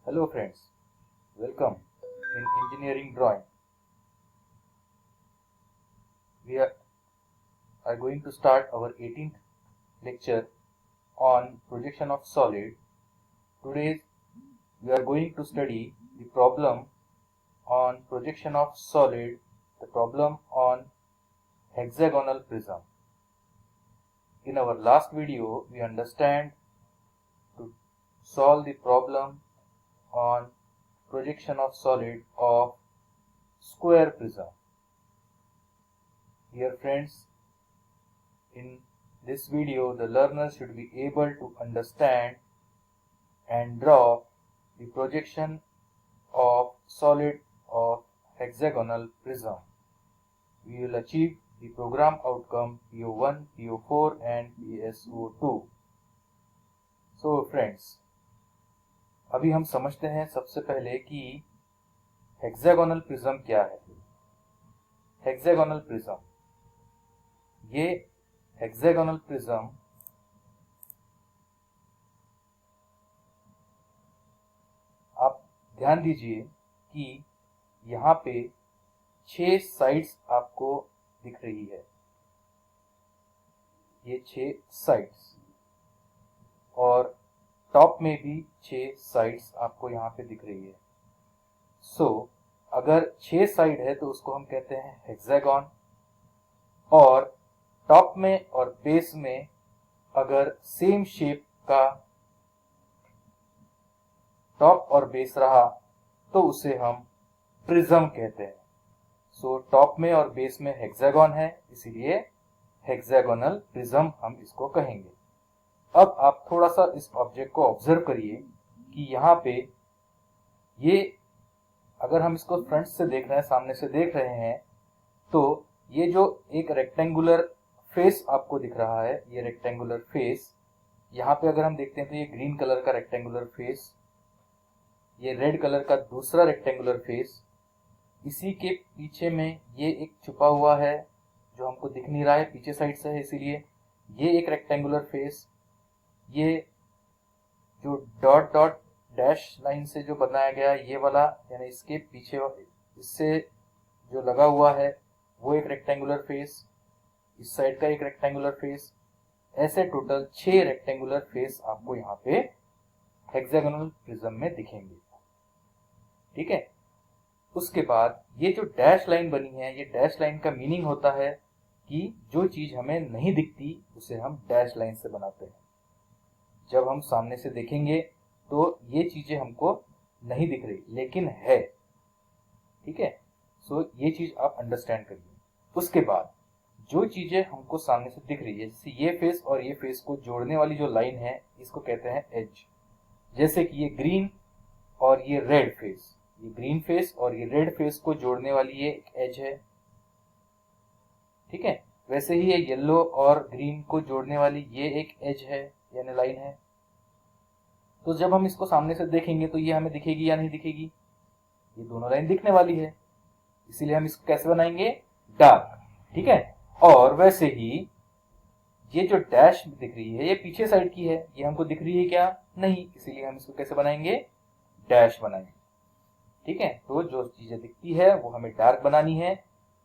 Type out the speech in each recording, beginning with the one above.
Hello friends, welcome in engineering drawing. We are going to start our 18th lecture on projection of solid. Today we are going to study the problem on projection of solid, the problem on hexagonal prism. In our last video we understand to solve the problem on projection of solid of square prism. Dear friends, in this video the learner should be able to understand and draw the projection of solid of hexagonal prism. We will achieve the program outcome PO1, PO4 and PSO2. So friends, अभी हम समझते हैं सबसे पहले कि hexagonal prism क्या है। Hexagonal prism, ये हेक्सागोनल प्रिज्म आप ध्यान दीजिए कि यहाँ पे 6 साइड्स आपको दिख रही है। ये 6 साइड्स और टॉप में भी 6 साइड्स आपको यहाँ पे दिख रही है। सो अगर 6 साइड है तो उसको हम कहते हैं हेक्सागोन, और टॉप में और बेस में अगर सेम शेप का टॉप और बेस रहा तो उसे हम प्रिज्म कहते हैं। सो टॉप में और बेस में हेक्सागोन है, इसीलिए हेक्सागोनल प्रिज्म हम इसको कहेंगे। अब आप थोड़ा सा इस ऑब्जेक्ट को ऑब्जर्व करिए कि यहाँ पे ये, अगर हम इसको फ्रंट से देख रहे हैं, सामने से देख रहे हैं, तो ये जो एक रेक्टेंगुलर फेस आपको दिख रहा है, ये रेक्टेंगुलर फेस, यहाँ पे अगर हम देखते हैं तो ये ग्रीन कलर का रेक्टेंगुलर फेस, ये रेड कलर का दूसरा रेक्टेंगुलर फेस, इसी के पीछे में ये एक छुपा हुआ है जो हमको दिख नहीं रहा है, पीछे साइड से है, इसीलिए ये एक रेक्टेंगुलर फेस, ये जो डॉट डॉट डैश लाइन से जो बनाया गया है ये वाला, यानी इसके पीछे इससे जो लगा हुआ है वो एक रेक्टेंगुलर फेस, इस साइड का एक रेक्टेंगुलर फेस, ऐसे टोटल 6 रेक्टेंगुलर फेस आपको यहाँ पे हेक्सागोनल प्रिज्म में दिखेंगे। ठीक है। उसके बाद ये जो डैश लाइन बनी है, ये डैश लाइन का मीनिंग होता है कि जो चीज हमें नहीं दिखती उसे हम डैश लाइन से बनाते हैं। जब हम सामने से देखेंगे तो ये चीजें हमको नहीं दिख रही लेकिन है। ठीक है। सो ये चीज आप अंडरस्टैंड करिए। उसके बाद जो चीजें हमको सामने से दिख रही है, जैसे ये फेस और ये फेस को जोड़ने वाली जो लाइन है, इसको कहते हैं एज। जैसे कि ये ग्रीन और ये रेड फेस, ये ग्रीन फेस और ये रेड फेस को जोड़ने वाली ये एक एज है। ठीक है। वैसे ही ये येलो और ग्रीन को जोड़ने वाली ये एक एज है, यानी लाइन है। तो जब हम इसको सामने से देखेंगे तो ये हमें दिखेगी या नहीं दिखेगी? ये दोनों लाइन दिखने वाली है, इसीलिए हम इसको कैसे बनाएंगे? डार्क। ठीक है। और वैसे ही ये जो डैश दिख रही है ये पीछे साइड की है, ये हमको दिख रही है क्या? नहीं, इसीलिए हम इसको कैसे बनाएंगे? डैश बनाएंगे। ठीक है। तो जो चीजें दिखती है वो हमें डार्क बनानी है,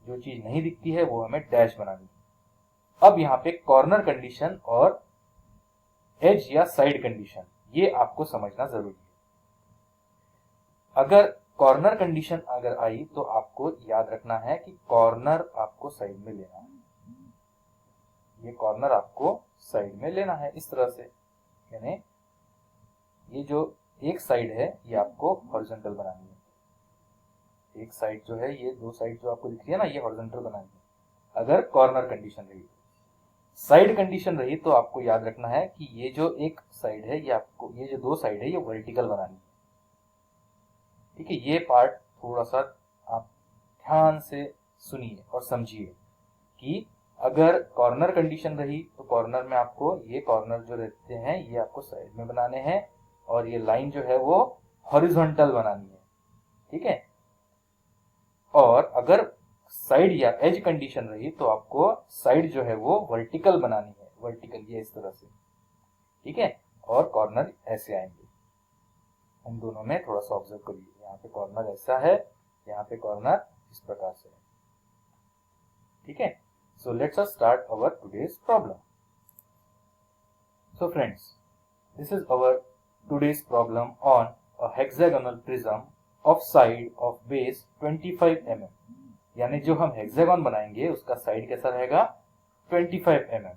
जो चीज नहीं दिखती है वो हमें डैश बनानी है। अब यहाँ पे कॉर्नर कंडीशन और एज या साइड कंडीशन, ये आपको समझना जरूरी है। अगर कॉर्नर कंडीशन अगर आई तो आपको याद रखना है कि कॉर्नर आपको साइड में लेना है। ये कॉर्नर आपको साइड में लेना है इस तरह से, यानी ये जो एक साइड है ये आपको हॉरिजॉन्टल बनानी है। एक साइड जो है, ये दो साइड जो आपको दिख रही है ना, ये हॉरिजॉन्टल बनानी है अगर कॉर्नर कंडीशन रही। साइड कंडीशन रही तो आपको याद रखना है कि ये जो एक साइड है ये आपको, ये जो दो साइड है ये वर्टिकल बनानी है। ठीक है। ये पार्ट थोड़ा सा आप ध्यान से सुनिए और समझिए कि अगर कॉर्नर कंडीशन रही तो कॉर्नर में आपको ये कॉर्नर जो रहते हैं ये आपको साइड में बनाने हैं, और ये लाइन जो है वो हॉरिजॉन्टल बनानी है। ठीक है। और अगर साइड या एज कंडीशन रही तो आपको साइड जो है वो वर्टिकल बनानी है, वर्टिकल, ये इस तरह से। ठीक है। और कॉर्नर ऐसे आएंगे। इन दोनों में थोड़ा सा ऑब्जर्व करिए। यहाँ पे कॉर्नर ऐसा है, यहाँ पे कॉर्नर इस प्रकार से है। ठीक है, so let's us start our today's problem. So friends, this is our today's problem on a hexagonal prism of side of base 25 mm। यानी जो हम हेक्सागन बनाएंगे उसका साइड कैसा रहेगा 25 mm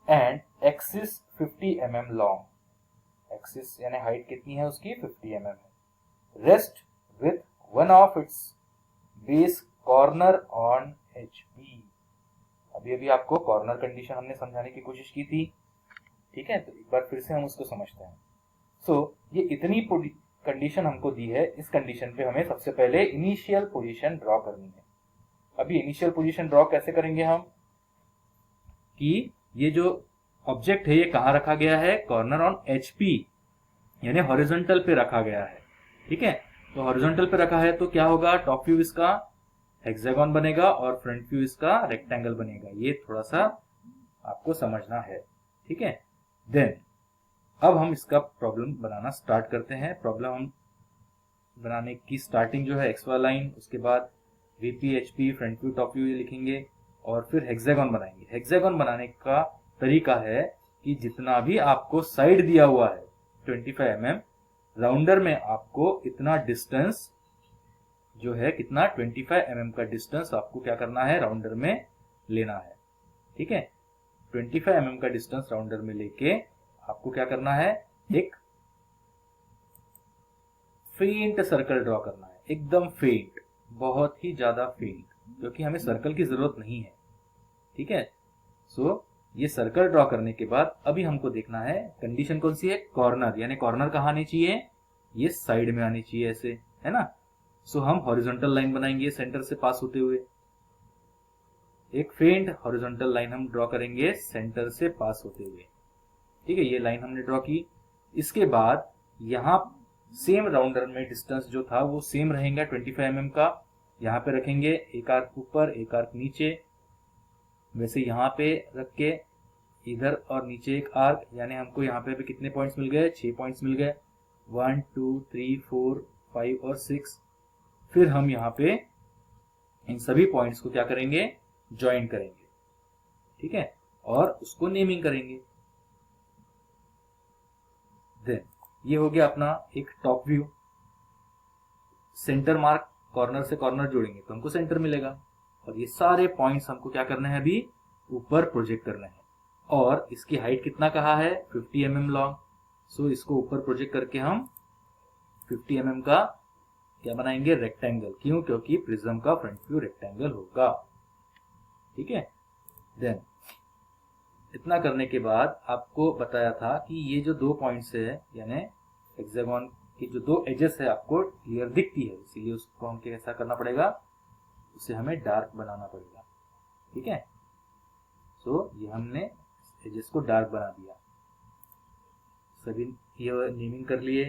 and axis 50 mm long. Axis यानी height कितनी है उसकी 50 mm है। Rest with one of its base corner on HP। अभी अभी आपको कॉर्नर कंडीशन हमने समझाने की कोशिश की थी। ठीक है, तो एक बार फिर से हम उसको समझते हैं। ये इतनी कंडीशन हमको दी है, इस कंडीशन पे हमें सबसे पहले इनिशियल पोजीशन ड्रॉ करनी है। अभी इनिशियल पोजीशन ड्रॉ कैसे करेंगे हम कि ये जो ऑब्जेक्ट है ये कहाँ रखा गया है, कॉर्नर ऑन HP यानी हॉरिजॉन्टल पे रखा गया है। ठीक है, तो हॉरिजॉन्टल पे रखा है तो क्या होगा, टॉप व्यू इसका हेक्सागन बनेगा और फ्रंट व्यू इसका रेक्टेंगल बनेगा। ये थोड़ा सा आपको समझना है। ठीक है, देन अब हम इसका प्रॉब्लम बनाना स्टार्ट करते हैं। प्रॉब्लम हम बनाने की स्टार्टिंग जो है एक्सवाई लाइन, उसके बाद VP HP front view top view ये लिखेंगे और फिर हेक्सागन बनाएंगे। हेक्सागन बनाने का तरीका है कि जितना भी आपको साइड दिया हुआ है 25 mm, राउंडर में आपको इतना डिस्टेंस जो है कितना 25 mm का डिस्टेंस आपको क्या करना है, राउंडर में लेना है। ठीक है, 25 mm का डिस्टेंस राउंडर में लेके आपको क्या करना है, एक फेंट सर्कल ड्रॉ करना है। एकदम फेंट, बहुत ही ज्यादा फेंट, क्योंकि हमें सर्कल की जरूरत नहीं है। ठीक है, ये सर्कल ड्रॉ करने के बाद अभी हमको देखना है कंडीशन कौन सी है, कॉर्नर, यानी कॉर्नर कहाँ आनी चाहिए, ये साइड में आनी चाहिए, ऐसे है ना। हम हॉरिजॉन्टल लाइन बनाएंगे सेंटर से पास होते हुए। एक फेंट हॉरिजॉन्टल लाइन हम ड्रॉ करेंगे सेंटर से पास होते हुए। ठीक है, ये लाइन हमने ड्रॉ की। इसके बाद यहाँ सेम राउंडर में डिस्टेंस जो था वो सेम रहेगा 25 mm का। यहाँ पे रखेंगे एक आर्क ऊपर एक आर्क नीचे, वैसे यहाँ पे रख के इधर और नीचे एक आर्क, यानी हमको यहाँ पे भी कितने पॉइंट्स मिल गए, 6 पॉइंट्स मिल गए, 1 2 3 4 5 और 6। फिर हम यहाँ पे इन सभी पॉइंट्स को क्या करेंगे, ज्वाइन करेंगे। ठीक है, और उसको नेमिंग करेंगे। देन ये हो गया अपना एक top view. Centre mark, corner से कॉर्नर जोड़ेंगे तो हमको सेंटर मिलेगा, और ये सारे पॉइंट्स हमको क्या करना है, अभी ऊपर प्रोजेक्ट करना है। और इसकी हाइट कितना कहा है, 50 mm लॉन्ग। इसको ऊपर प्रोजेक्ट करके हम 50 mm का क्या बनाएंगे, रेक्टेंगल। क्यों, क्योंकि प्रिज्म का फ्रंट व्यू रेक्टेंगल होगा। ठीक है, देन इतना करने के बाद आपको बताया था कि ये जो 2 पॉइंट्स है, यानी हेक्सागन की जो 2 एजेस है आपको क्लियर दिखती है, इसीलिए उसको हम कैसा करना पड़ेगा, उसे हमें डार्क बनाना पड़ेगा। ठीक है, ये हमने एजेस को डार्क बना दिया, सभी ये नेमिंग कर लिए।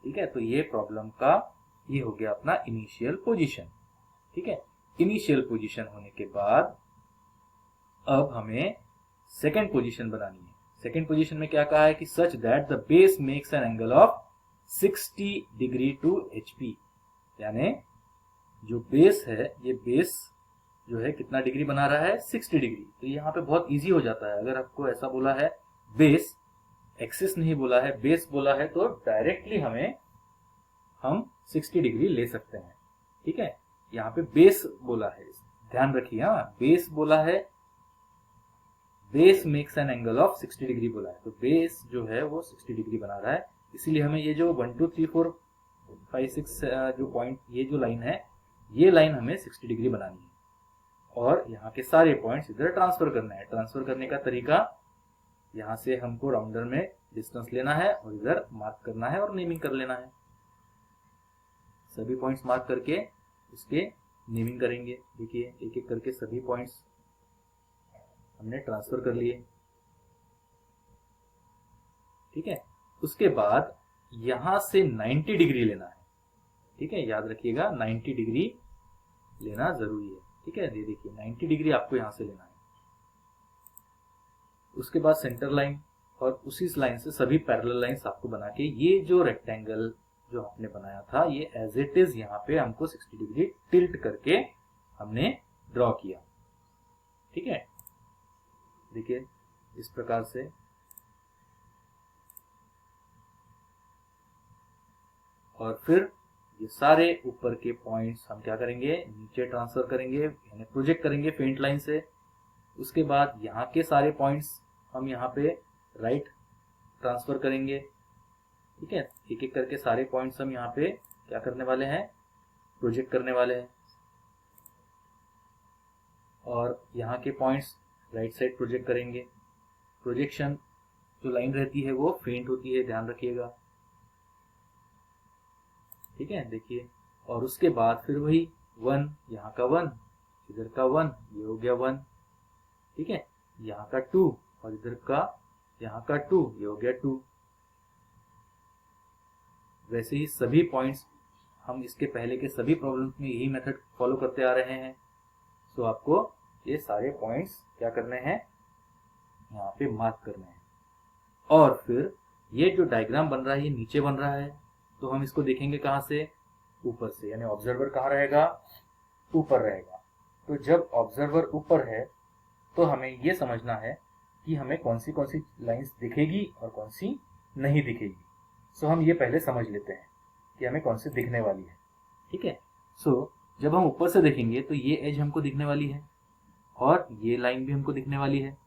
ठीक है, तो ये प्रॉब्लम का ये हो गया अपना इनिशियल पोजीशन। ठीक है, इनिशियल पोजीशन होने के बाद अब हमें सेकेंड पोजीशन बनानी है। सेकेंड पोजीशन में क्या कहा है कि such that the base makes an angle of 60 degree to HP, यानी जो बेस है, ये बेस जो है कितना डिग्री बना रहा है, 60 डिग्री। तो यहाँ पे बहुत इजी हो जाता है, अगर आपको ऐसा बोला है बेस, एक्सिस नहीं बोला है, बेस बोला है, तो डायरेक्टली हम 60 डिग्री ले सकते हैं। ठीक है, यहाँ पे बेस बोला है, ध्यान रखिए, हाँ बेस बोला है, base makes an angle of 60 degree बोला है, तो बेस जो है वो 60 डिग्री बना रहा है। इसीलिए हमें ये जो 1 2 3 4 5 6 जो पॉइंट, ये जो लाइन है, ये लाइन हमें 60 डिग्री बनानी है, और यहाँ के सारे पॉइंट्स इधर ट्रांसफर करना है। ट्रांसफर करने का तरीका, यहाँ से हमको राउंडर में डिस्टेंस लेना है और इधर मार्क करना है और नेमिंग कर लेना है। सभी पॉइंट्स मार्क करके उसके नेमिंग करेंगे। देखिए एक एक करके सभी पॉइंट्स हमने ट्रांसफर कर लिए। ठीक है, उसके बाद यहां से 90 डिग्री लेना है। ठीक है, याद रखिएगा 90 डिग्री लेना जरूरी है। ठीक है, ये देखिए 90 डिग्री आपको यहां से लेना है। उसके बाद सेंटर लाइन, और उसी लाइन से सभी पैरेलल लाइंस आपको बना के ये जो रेक्टेंगल जो आपने बनाया था ये एज इट इज यहाँ पे हमको 60 डिग्री टिल्ट करके हमने ड्रॉ किया। ठीक है, देखिए इस प्रकार से। और फिर ये सारे ऊपर के पॉइंट्स हम क्या करेंगे, नीचे ट्रांसफर करेंगे, यानी प्रोजेक्ट करेंगे फेंट लाइन से। उसके बाद यहाँ के सारे पॉइंट्स हम यहाँ पे राइट ट्रांसफर करेंगे। ठीक है, एक एक करके सारे पॉइंट्स हम यहाँ पे क्या करने वाले हैं, प्रोजेक्ट करने वाले हैं। और यहाँ के पॉइंट्स राइट साइड प्रोजेक्ट करेंगे। प्रोजेक्शन जो लाइन रहती है वो फेंट होती है, ध्यान रखिएगा। ठीक है, देखिए। और उसके बाद फिर वही 1, यहाँ का 1, इधर का 1, ये हो गया 1। ठीक है, यहाँ का 2 और इधर का यहाँ का 2, ये हो गया 2। वैसे ही सभी पॉइंट्स हम इसके पहले के सभी प्रॉब्लम्स में यही मेथड फॉलो करते आ रहे हैं। सो आपको ये सारे पॉइंट्स क्या करने हैं, यहाँ पे मार्क करने हैं। और फिर ये जो डायग्राम बन रहा है ये नीचे बन रहा है, तो हम इसको देखेंगे कहाँ से, ऊपर से, यानी ऑब्जर्वर कहाँ रहेगा, ऊपर रहेगा। तो जब ऑब्जर्वर ऊपर है तो हमें ये समझना है कि हमें कौन सी लाइंस दिखेगी और कौन सी नहीं दिखेगी। सो हम ये पहले समझ लेते हैं कि हमें कौन सी दिखने वाली है। ठीक है, सो जब हम ऊपर से देखेंगे तो ये एज हमको दिखने वाली है और ये लाइन भी हमको दिखने वाली है।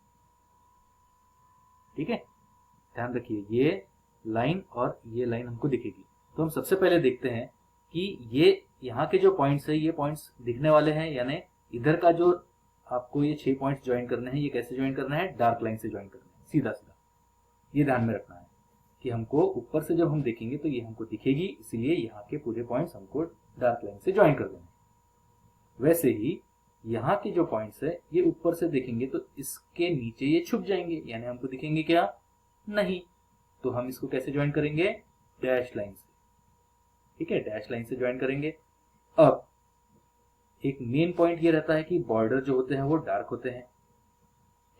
ठीक है, ध्यान रखिए, ये लाइन और ये लाइन हमको दिखेगी। तो हम सबसे पहले देखते हैं कि ये यहाँ के जो पॉइंट्स है ये पॉइंट्स दिखने वाले हैं, यानी इधर का जो आपको ये 6 पॉइंट्स ज्वाइन करने हैं, ये कैसे ज्वाइन करना है, डार्क लाइन से ज्वाइन करना है, सीधा सीधा। ये ध्यान में रखना है कि हमको ऊपर से जब हम देखेंगे तो ये हमको दिखेगी, इसीलिए यहाँ के पूरे पॉइंट्स हमको डार्क लाइन से ज्वाइन कर देना है। वैसे ही यहाँ के जो पॉइंट्स है ये ऊपर से देखेंगे तो इसके नीचे ये छुप जाएंगे, यानी हमको दिखेंगे क्या, नहीं। तो हम इसको कैसे ज्वाइन करेंगे, डैश लाइन से। ठीक है, डैश लाइन से ज्वाइन करेंगे। अब एक मेन पॉइंट ये रहता है कि बॉर्डर जो होते हैं वो डार्क होते हैं।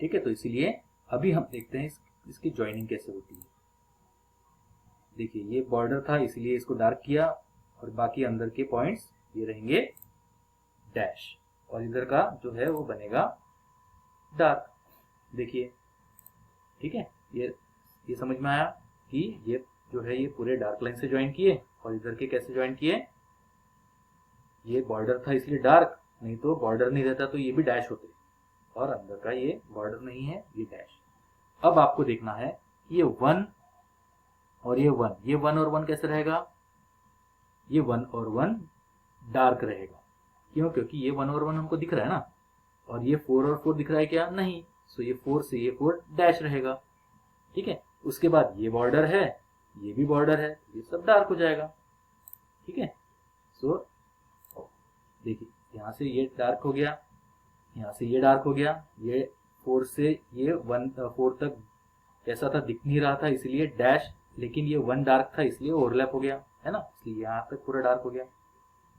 ठीक है, तो इसीलिए अभी हम देखते हैं इसकी ज्वाइनिंग कैसे होती है। देखिए, ये बॉर्डर था इसलिए इसको डार्क किया, और बाकी अंदर के पॉइंट्स ये रहेंगे डैश, और इधर का जो है वो बनेगा डार्क। देखिए, ठीक है, ये समझ में आया कि ये जो है ये पूरे डार्क लाइन से ज्वाइन किए, और इधर के कैसे ज्वाइन किए, ये बॉर्डर था इसलिए डार्क, नहीं तो बॉर्डर नहीं रहता तो ये भी डैश होते, और अंदर का ये बॉर्डर नहीं है, ये डैश। अब आपको देखना है ये 1 और ये 1, ये 1 और 1 कैसे रहेगा, ये 1 और 1 डार्क रहेगा। क्यों, क्योंकि ये 1 और 1 हमको दिख रहा है ना, और ये 4 और 4 दिख रहा है क्या, नहीं। सो ये 4 से ये 4 डैश रहेगा। ठीक है, उसके बाद ये बॉर्डर है, ये भी बॉर्डर है, ये सब डार्क हो जाएगा। ठीक है, सो देखिए, यहाँ से ये डार्क हो गया, यहाँ से ये डार्क हो गया, ये 4 से ये 4 तक कैसा था, दिख नहीं रहा था इसलिए डैश, लेकिन ये 1 डार्क था इसलिए ओवरलैप हो गया, है ना, इसलिए यहाँ तक पूरा डार्क हो गया।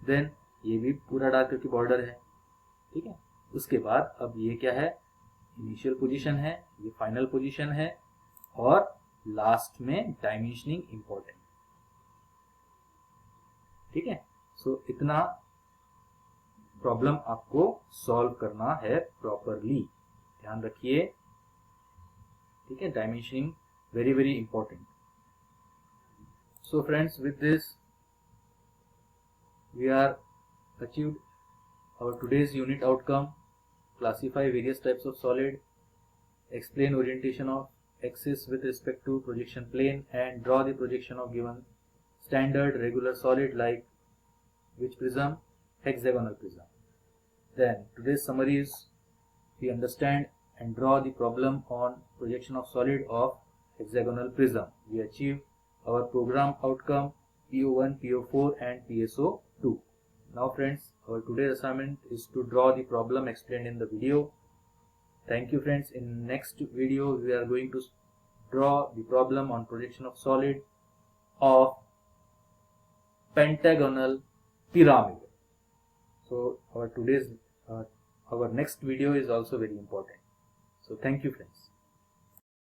देन ये भी पूरा डार्क क्योंकि बॉर्डर है। ठीक है, उसके बाद अब ये क्या है, इनिशियल पोजीशन है, ये फाइनल पोजीशन है, और लास्ट में डायमेंशनिंग इंपॉर्टेंट। ठीक है, सो इतना प्रॉब्लम आपको सॉल्व करना है प्रॉपरली, ध्यान रखिए। ठीक है, dimensioning very very important. So friends, with this we are achieved our today's unit outcome. Classify various types of solid, explain orientation of axis with respect to projection plane, and draw the projection of given standard regular solid like which prism, hexagonal prism. Then today's summary is we understand and draw the problem on projection of solid of hexagonal prism. We achieved our program outcome PO1, PO4 and PSO2. Now friends, our today's assignment is to draw the problem explained in the video. Thank you friends. In next video we are going to draw the problem on projection of solid of pentagonal pyramid. So our next video is also very important. So thank you friends.